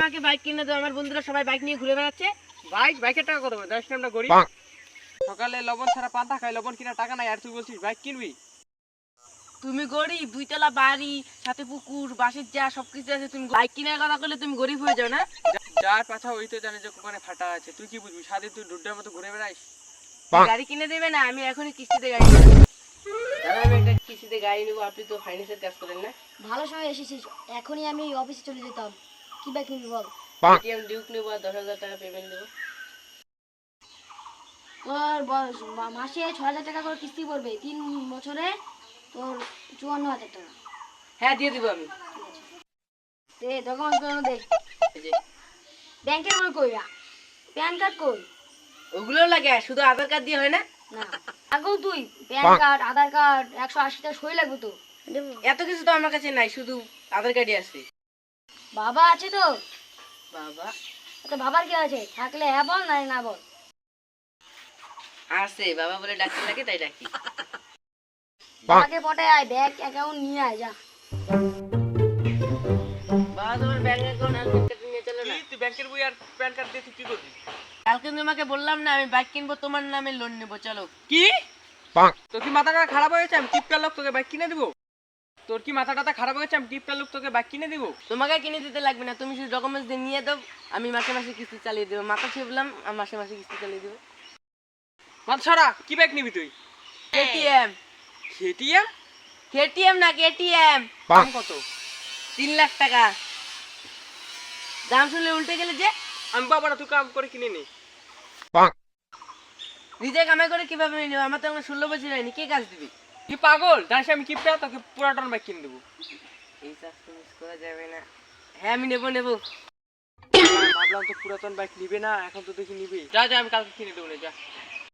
আমাকে বাইক কিনে দাও, আমার বন্ধুরা সবাই বাইক নিয়ে ঘুরে বেড়াচ্ছে। বাইকের টাকা কত হবে? 10 আমরা গরিব। সকালে লবণ ছাড়া পান্তা খাই, লবণ কিনা টাকা নাই, আর তুই বলছিস বাইক কিনবি? তুমি গরিব, 2 তলা বাড়ি, সাথে পুকুর, বাঁশের যা সবকিছু আছে, তুমি বাইক কেনার কথা করলে তুমি গরিব হয়ে যাও না? যার পাছা ওই তো জানে যে কোখানে ফাটা আছে, তুই কি বুঝবি? সাথে তুই ডুড্ডার মতো ঘুরে বেড়াইস। গাড়ি কিনে দেবে না? আমি এখনই কিস্তিতে গাড়ি নেবো। দাদা আমি একটা কিস্তিতে গাড়ি নেবো, আপনি তো ফাইন্যান্সের কাজ করেন না? ভালো সময় এসেছিস, এখনই আমি অফিসে চলে যেতাম। কি বাইক নিবি বল? এটিএম ডিউক নেবো আর 10,000 টাকা পেমেন্ট দেবো। তোর মাসে 6,000 টাকা করে কিস্তি পড়বে, 3 বছরে তোর 54,000 টাকা। হ্যাঁ দিয়ে দেবো আমি। দে ডকুমেন্টস গুলো দে। এই যে ব্যাংকের বই কই? প্যান কার্ড কই? ওগুলো লাগে, শুধু আধার কার্ড দিয়ে হয় না? না আগেও তুই প্যান কার্ড, আধার কার্ড, 180 টাকা সই লাগবে তো। এত কিছু তো আমার কাছে নাই, শুধু আধার কার্ডই আছে। বাবা আছে তো? বাবা তো বাবার কি আছে? থাকলে হ্যাঁ বল, না না বল। আছে, বাবা বলে ডাকতে লাগে তাই ডাকি। বাবাকে পটায় আয়, ব্যাংক অ্যাকাউন্ট নিয়ে আয় যা। বাবা তোমার ব্যাংক অ্যাকাউন্ট আর প্যান কার্ড নিয়ে চলো না। তুই ব্যাংকের বই আর প্যান কার্ড দিয়ে তুই কি করবি? কালকে তোমাকে বললাম না আমি বাইক কিনবো, তোমার নামে লোন নেবো, চলো। কি? তোর কি মাথাটা খারাপ হয়েছে? আমি টিপকার লোক তোকে বাইক কিনে দিব? তোর কি মাথাটা খারাপ হয়েছে? আমি টিপকার লোক তোকে বাইক কিনে দিব? তোমাকে কিনে দিতে লাগবে না, তুমি শুধু ডকুমেন্টস দিয়ে নিয়ে দাও, আমি মাসে মাসে কিস্তি চালিয়ে দেবো। মাথা ছিপলাম, আমি মাসে মাসে কিস্তি চালিয়ে দেবো। মাথা ছাড়া কি বাইক নিবি তুই? কেটিএম। কেটিএম? কেটিএম না কেটিএম। দাম কত? 3 লাখ টাকা। দাম শুনলে উল্টে গেলে যে? আমি বাবা না, তুই কাম করে কিনে নি। নিজে কামাই করে কিভাবে নেবো? আমার তো এখন 16 বছর হয়নি, কে কাজ দিবি? কি পাগল? জানিস আমি কিপটা, তোকে পুরাটন বাইক কিনে দেবো। এই চাষ তো মিস করা যাবে না। হ্যাঁ আমি নেবো নেবো। ভাবলাম তো পুরাতন বাইক নিবে না, এখন তো দেখি নিবি। যা যা, আমি কালকে কিনে দেবো না, যা।